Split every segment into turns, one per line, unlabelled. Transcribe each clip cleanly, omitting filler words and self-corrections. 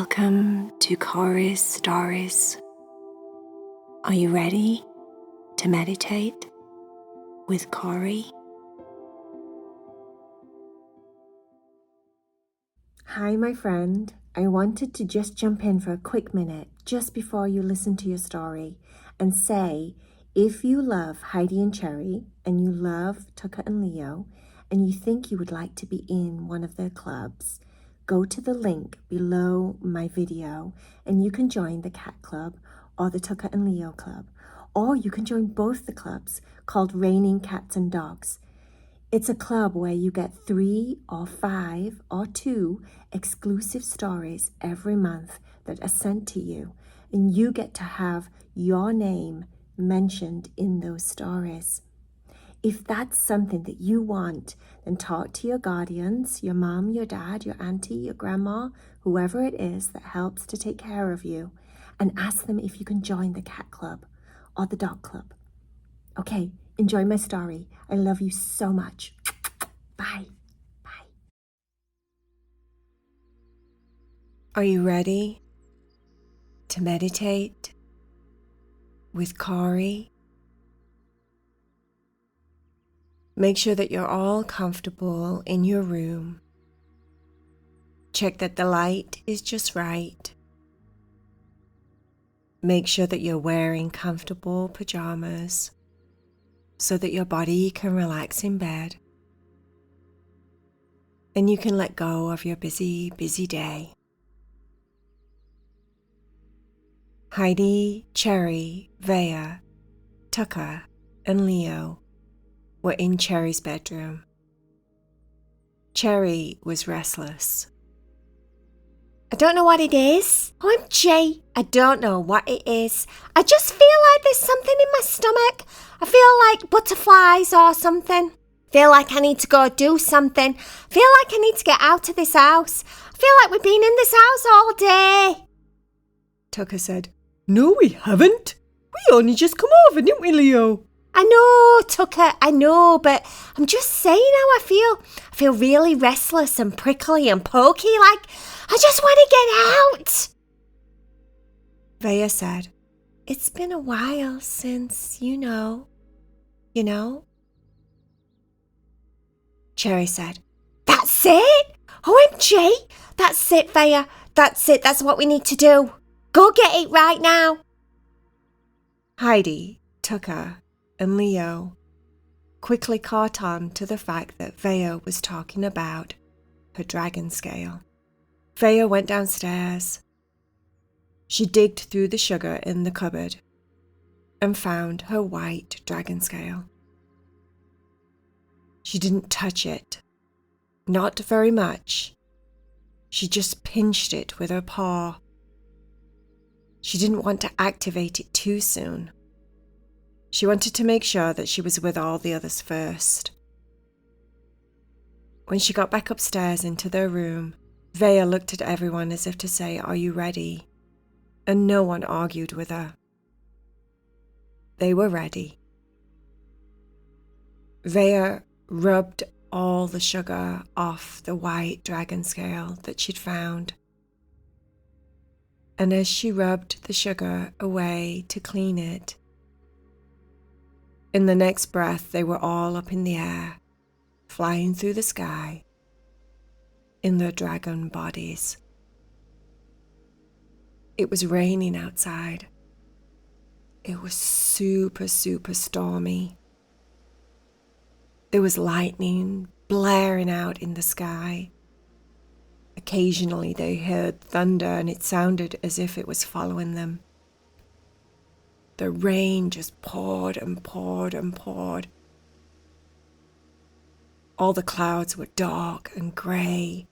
Welcome to Cory's Stories. Are you ready to meditate with Cory?
Hi, my friend. I wanted to just jump in for a quick minute just before you listen to your story and say, if you love Heidi and Cherry and you love Tucker and Leo and you think you would like to be in one of their clubs, go to the link below my video and you can join the Cat Club or the Tucker and Leo Club, or you can join both the clubs called Raining Cats and Dogs. It's a club where you get 3 or 5 or 2 exclusive stories every month that are sent to you, and you get to have your name mentioned in those stories. If that's something that you want, then talk to your guardians, your mom, your dad, your auntie, your grandma, whoever it is that helps to take care of you, and ask them if you can join the cat club or the dog club. Okay, enjoy my story. I love you so much. Bye. Bye.
Are you ready to meditate with Cory? Make sure that you're all comfortable in your room. Check that the light is just right. Make sure that you're wearing comfortable pajamas so that your body can relax in bed. And you can let go of your busy day. Heidi, Cherry, Vea, Tucker, and Leo were in Cherry's bedroom. Cherry was restless.
I don't know what it is. OMG, I don't know what it is. I just feel like there's something in my stomach. I feel like butterflies or something. Feel like I need to go do something. Feel like I need to get out of this house. I feel like we've been in this house all day.
Tucker said, "No, we haven't. We only just come over, didn't we, Leo?"
I know, Tucker, I know, but I'm just saying how I feel. I feel really restless and prickly and pokey, like I just want to get out.
Vea said,
It's been a while since, you know.
Cherry said,
That's it! OMG! That's it, Vea. That's it, that's what we need to do. Go get it right now.
Heidi, Tucker, and Leo quickly caught on to the fact that Vea was talking about her dragon scale. Vea went downstairs. She digged through the sugar in the cupboard and found her white dragon scale. She didn't touch it, not very much. She just pinched it with her paw. She didn't want to activate it too soon. She wanted to make sure that she was with all the others first. When she got back upstairs into their room, Vea looked at everyone as if to say, "Are you ready?" And no one argued with her. They were ready. Vea rubbed all the sugar off the white dragon scale that she'd found. And as she rubbed the sugar away to clean it, in the next breath they were all up in the air, flying through the sky in their dragon bodies. It was raining outside. It was super stormy. There was lightning blaring out in the sky. Occasionally they heard thunder and it sounded as if it was following them. The rain just poured and poured and poured. All the clouds were dark and grey.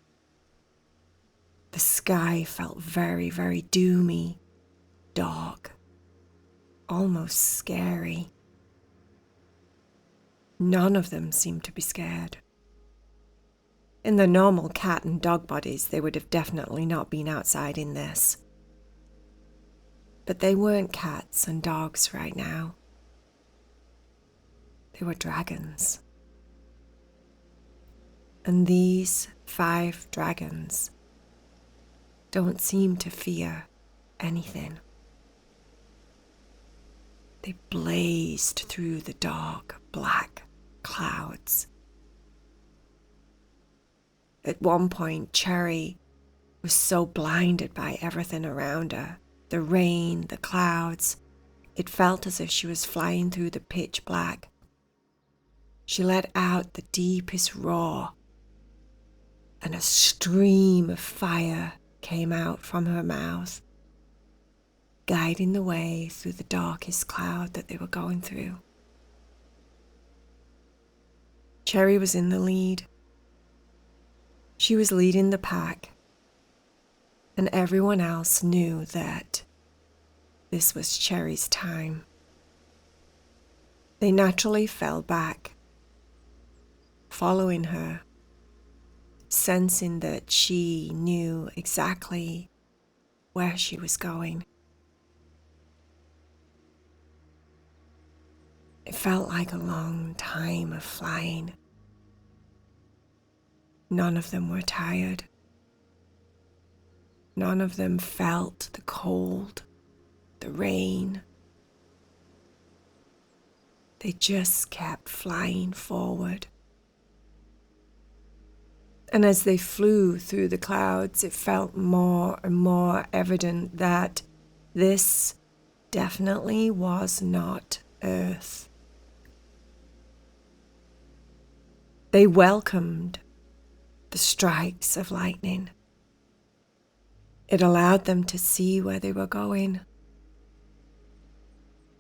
The sky felt very doomy, dark, almost scary. None of them seemed to be scared. In their normal cat and dog bodies, they would have definitely not been outside in this. But they weren't cats and dogs right now. They were dragons. And these 5 dragons don't seem to fear anything. They blazed through the dark, black clouds. At one point, Cherry was so blinded by everything around her, the rain, the clouds, it felt as if she was flying through the pitch black. She let out the deepest roar, and a stream of fire came out from her mouth, guiding the way through the darkest cloud that they were going through. Cherry was in the lead. She was leading the pack, and everyone else knew that this was Cherry's time. They naturally fell back, following her, sensing that she knew exactly where she was going. It felt like a long time of flying. None of them were tired. None of them felt the cold, the rain. They just kept flying forward. And as they flew through the clouds, it felt more and more evident that this definitely was not Earth. They welcomed the strikes of lightning. It allowed them to see where they were going.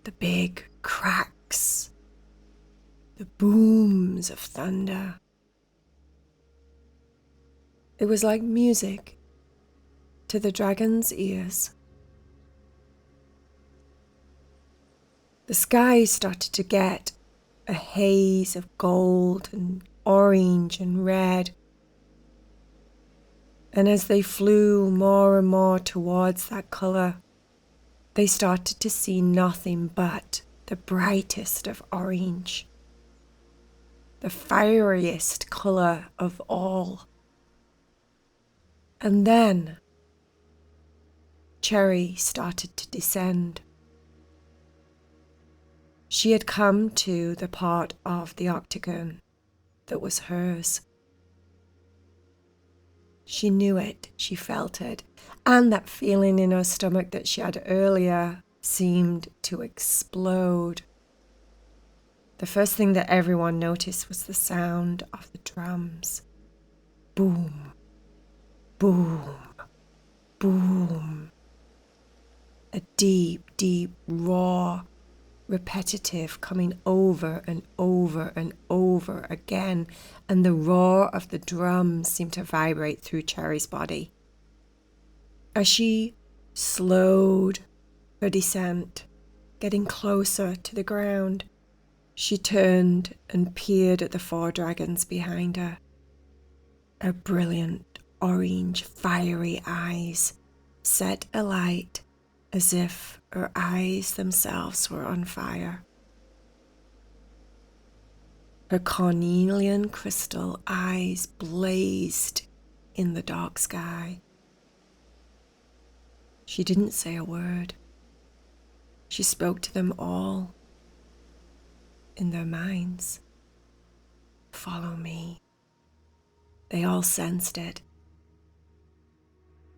The big cracks, the booms of thunder. It was like music to the dragon's ears. The sky started to get a haze of gold and orange and red. And as they flew more and more towards that colour, they started to see nothing but the brightest of orange, the fieriest colour of all. And then Cherry started to descend. She had come to the part of the octagon that was hers. She knew it, she felt it, and that feeling in her stomach that she had earlier seemed to explode. The first thing that everyone noticed was the sound of the drums. Boom, boom, boom. A deep, deep roar, repetitive, coming over and over and over again, and the roar of the drums seemed to vibrate through Cherry's body. As she slowed her descent, getting closer to the ground, she turned and peered at the 4 dragons behind her. Her brilliant, orange, fiery eyes set alight as if her eyes themselves were on fire. Her cornelian crystal eyes blazed in the dark sky. She didn't say a word. She spoke to them all in their minds. Follow me. They all sensed it.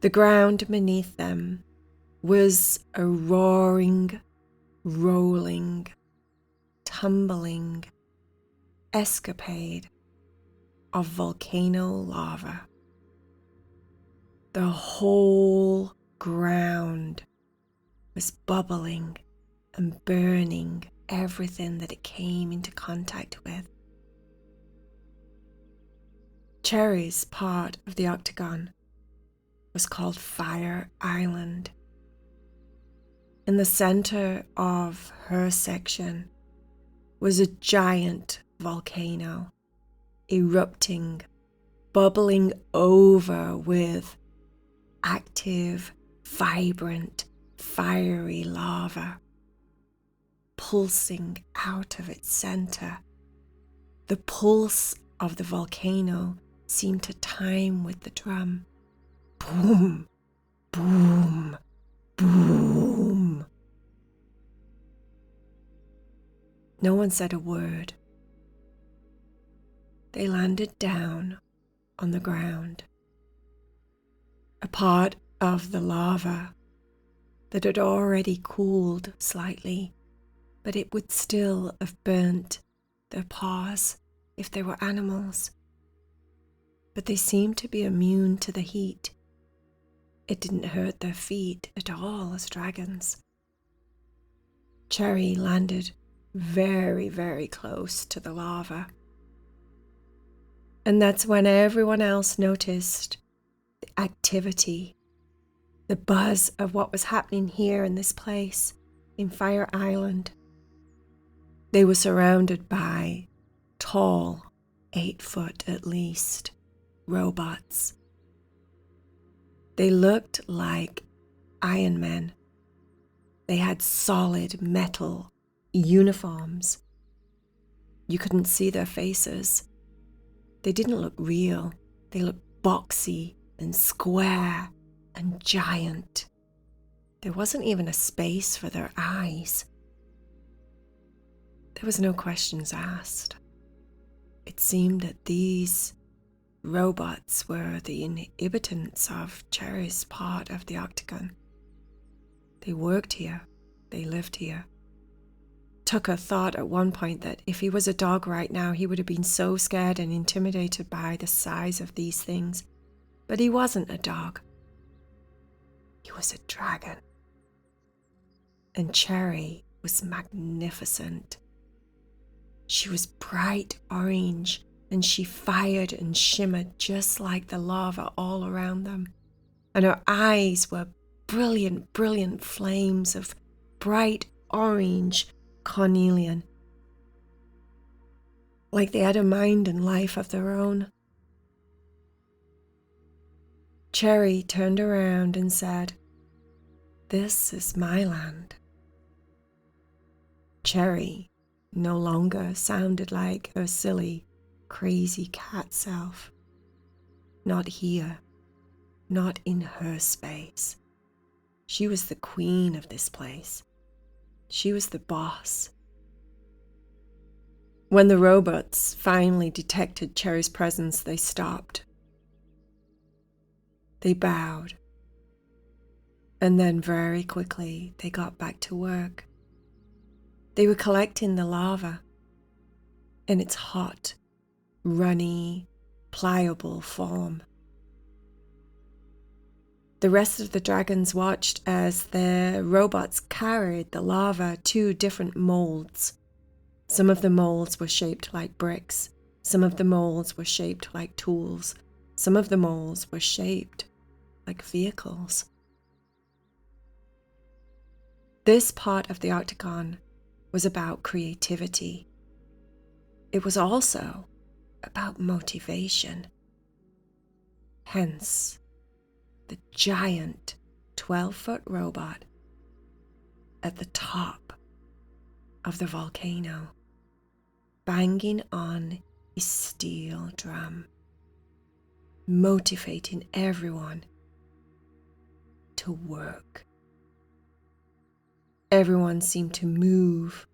The ground beneath them was a roaring, rolling, tumbling escapade of volcano lava. The whole ground was bubbling and burning everything that it came into contact with. Cherry's part of the octagon was called Fire Island. In the center of her section was a giant volcano, erupting, bubbling over with active, vibrant, fiery lava, pulsing out of its center. The pulse of the volcano seemed to time with the drum. Boom, Boom, boom. No one said a word. They landed down on the ground. A part of the lava that had already cooled slightly, but it would still have burnt their paws if they were animals. But they seemed to be immune to the heat. It didn't hurt their feet at all as dragons. Cherry landed very, very close to the lava. And that's when everyone else noticed the activity, the buzz of what was happening here in this place, in Fire Island. They were surrounded by tall, 8 foot at least, robots. They looked like Iron Men. They had solid metal uniforms. You couldn't see their faces. They didn't look real. They looked boxy and square and giant. There wasn't even a space for their eyes. There was no questions asked. It seemed that these robots were the inhabitants of Cherry's part of the octagon. They worked here. They lived here. Tucker thought at one point that if he was a dog right now, he would have been so scared and intimidated by the size of these things. But he wasn't a dog. He was a dragon. And Cherry was magnificent. She was bright orange, and she fired and shimmered just like the lava all around them. And her eyes were brilliant, brilliant flames of bright orange cornelian. Like they had a mind and life of their own. Cherry turned around and said, "This is my land." Cherry no longer sounded like her silly, crazy cat self. Not here, not in her space. She was the queen of this place. She was the boss. When the robots finally detected Cherry's presence, they stopped. They bowed. And then very quickly, they got back to work. They were collecting the lava in its hot, runny, pliable form. The rest of the dragons watched as their robots carried the lava to different molds. Some of the molds were shaped like bricks. Some of the molds were shaped like tools. Some of the molds were shaped like vehicles. This part of the octagon was about creativity. It was also about motivation. Hence, the giant 12-foot robot at the top of the volcano, banging on his steel drum, motivating everyone to work. Everyone seemed to move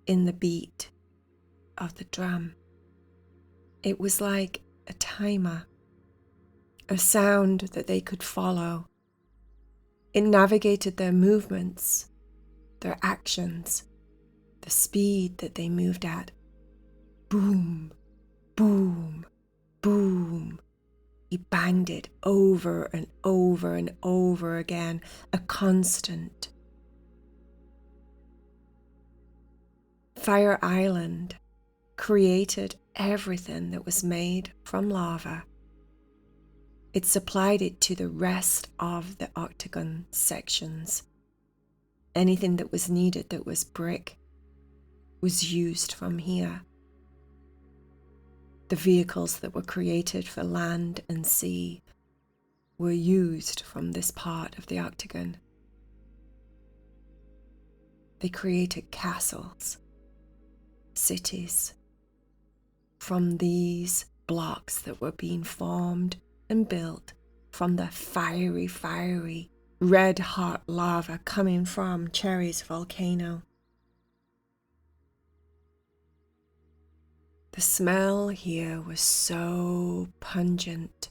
in the beat of the drum. It was like a timer, a sound that they could follow. It navigated their movements, their actions, the speed that they moved at. Boom, boom, boom. He banged it over and over and over again, a constant. Fire Island created everything that was made from lava. It supplied it to the rest of the octagon sections. Anything that was needed that was brick was used from here. The vehicles that were created for land and sea were used from this part of the octagon. They created castles, cities, from these blocks that were being formed and built from the fiery red-hot lava coming from Cherry's volcano. The smell here was so pungent.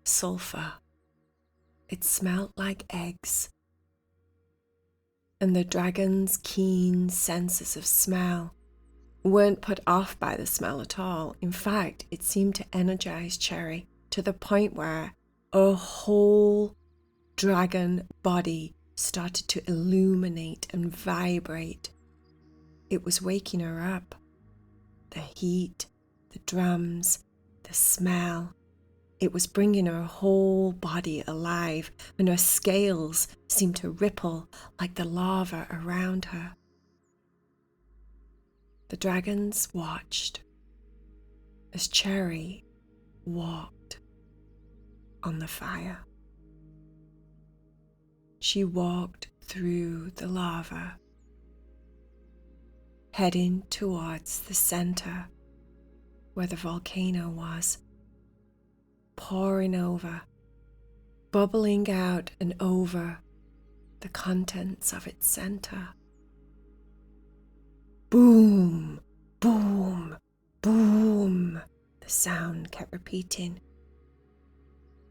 Sulfur. It smelled like eggs. And the dragon's keen senses of smell weren't put off by the smell at all. In fact, it seemed to energize Cherry to the point where a whole dragon body started to illuminate and vibrate. It was waking her up. The heat, the drums, the smell. It was bringing her whole body alive, and her scales seemed to ripple like the lava around her. The dragons watched as Cherry walked on the fire. She walked through the lava, heading towards the center where the volcano was, pouring over, bubbling out and over the contents of its center. Boom, boom, boom, the sound kept repeating.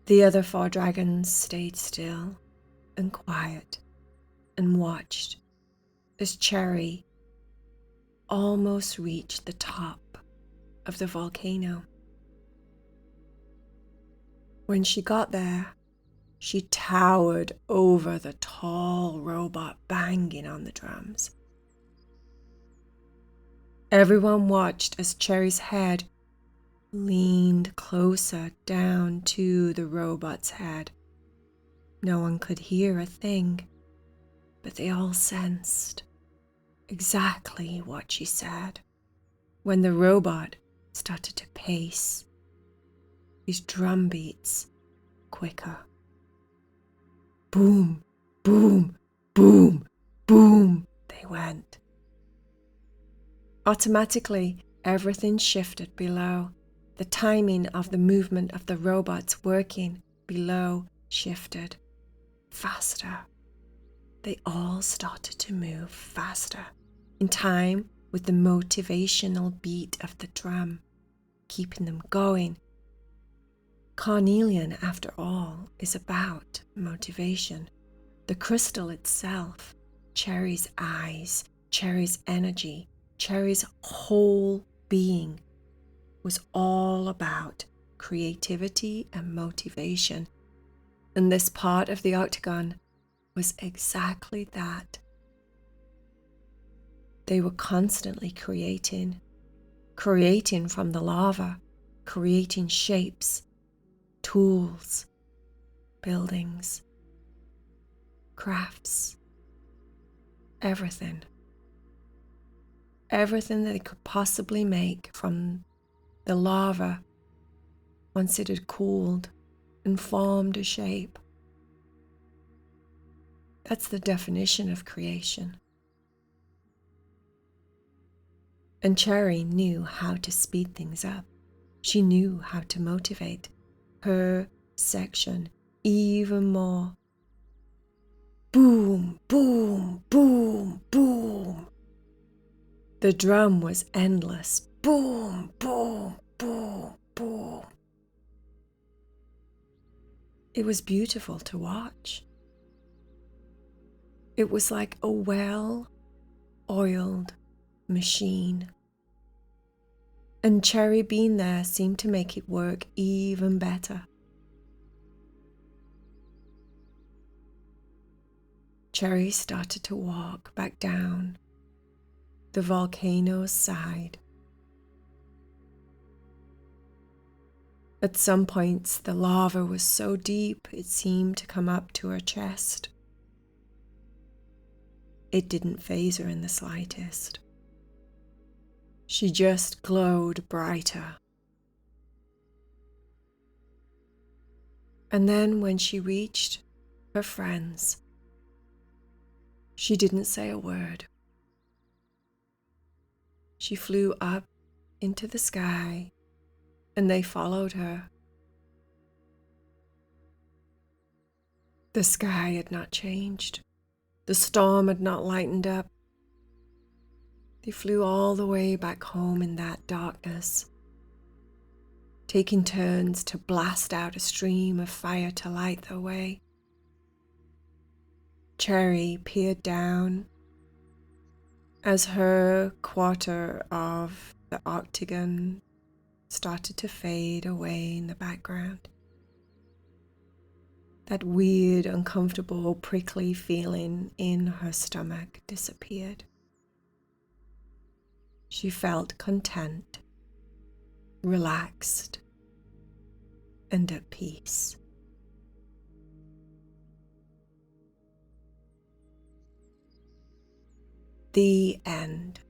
The other 4 dragons stayed still and quiet and watched as Cherry almost reached the top of the volcano. When she got there, she towered over the tall robot banging on the drums. Everyone watched as Cherry's head leaned closer down to the robot's head. No one could hear a thing, but they all sensed exactly what she said. When the robot started to pace, his drum beats quicker. Boom, boom, boom, boom, they went. Automatically, everything shifted below. The timing of the movement of the robots working below shifted faster. They all started to move faster, in time with the motivational beat of the drum, keeping them going. Carnelian, after all, is about motivation. The crystal itself, Cherry's eyes, Cherry's energy, Cherry's whole being was all about creativity and motivation. And this part of the octagon was exactly that. They were constantly creating from the lava, creating shapes, tools, buildings, crafts, everything. Everything that they could possibly make from the lava once it had cooled and formed a shape. That's the definition of creation. And Cherry knew how to speed things up. She knew how to motivate her section even more. Boom, boom, boom, boom. The drum was endless. Boom, boom, boom, boom. It was beautiful to watch. It was like a well-oiled machine. And Cherry being there seemed to make it work even better. Cherry started to walk back down the volcano's side. At some points, the lava was so deep it seemed to come up to her chest. It didn't faze her in the slightest. She just glowed brighter. And then when she reached her friends, she didn't say a word. She flew up into the sky, and they followed her. The sky had not changed. The storm had not lightened up. They flew all the way back home in that darkness, taking turns to blast out a stream of fire to light their way. Cherry peered down as her quarter of the octagon started to fade away in the background. That weird, uncomfortable, prickly feeling in her stomach disappeared. She felt content, relaxed, and at peace. The end.